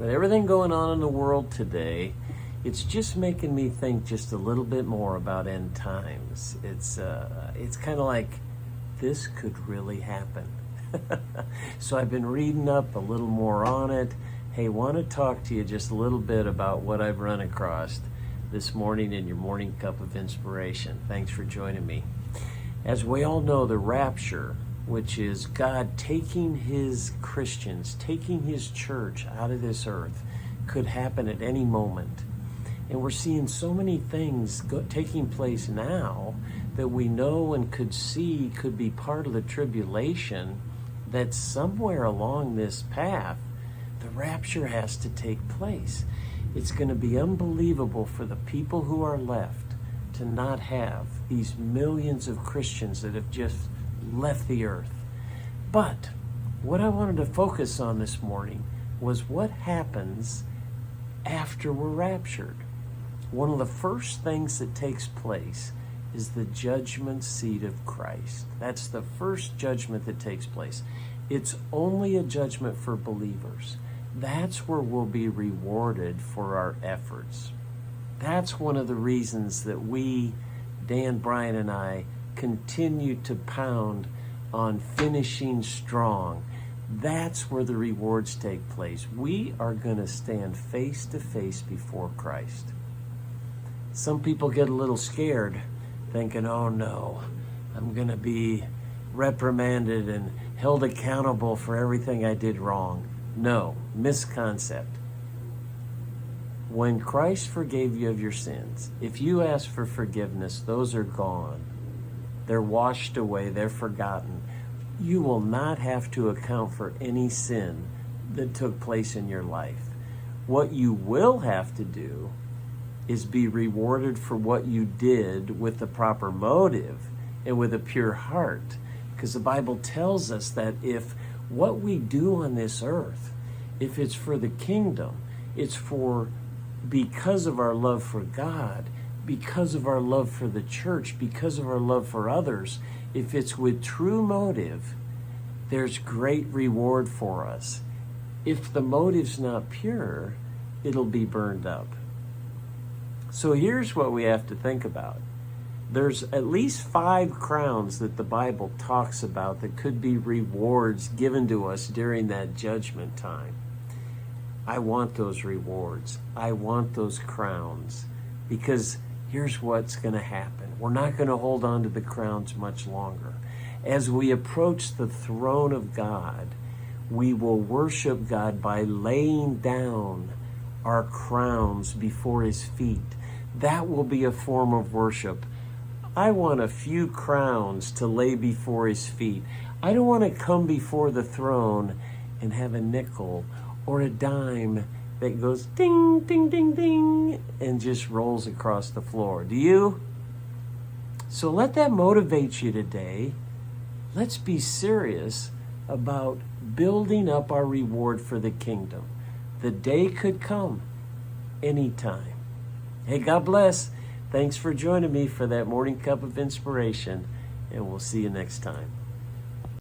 With everything going on in the world today, it's just making me think just a little bit more about end times. It's kind of like this could really happen. So I've been reading up a little more on it. Hey, want to talk to you just a little bit about what I've run across this morning in your morning cup of inspiration. Thanks for joining me. As we all know, the rapture, which is God taking his Christians, taking his church out of this earth, could happen at any moment. And we're seeing so many things taking place now that we know and could see could be part of the tribulation, that somewhere along this path, the rapture has to take place. It's going to be unbelievable for the people who are left to not have these millions of Christians that have just left the earth. But what I wanted to focus on this morning was what happens after we're raptured. One of the first things that takes place is the judgment seat of Christ. That's the first judgment that takes place. It's only a judgment for believers. That's where we'll be rewarded for our efforts. That's one of the reasons that we, Dan, Brian, and I, continue to pound on finishing strong. That's where the rewards take place. We are going to stand face to face before Christ. Some people get a little scared, thinking, oh no, I'm going to be reprimanded and held accountable for everything I did wrong. No, misconcept. When Christ forgave you of your sins, if you ask for forgiveness, those are gone. They're washed away, they're forgotten. You will not have to account for any sin that took place in your life. What you will have to do is be rewarded for what you did with the proper motive and with a pure heart. Because the Bible tells us that if what we do on this earth, if it's for the kingdom, it's for because of our love for God, because of our love for the church, because of our love for others, if it's with true motive, there's great reward for us. If the motive's not pure, it'll be burned up. So here's what we have to think about. There's at least 5 crowns that the Bible talks about that could be rewards given to us during that judgment time. I want those rewards. I want those crowns, because here's what's going to happen. We're not going to hold on to the crowns much longer. As we approach the throne of God, we will worship God by laying down our crowns before his feet. That will be a form of worship. I want a few crowns to lay before his feet. I don't want to come before the throne and have a nickel or a dime that goes ding, ding, ding, ding, and just rolls across the floor. Do you? So let that motivate you today. Let's be serious about building up our reward for the kingdom. The day could come anytime. Hey, God bless. Thanks for joining me for that morning cup of inspiration, and we'll see you next time.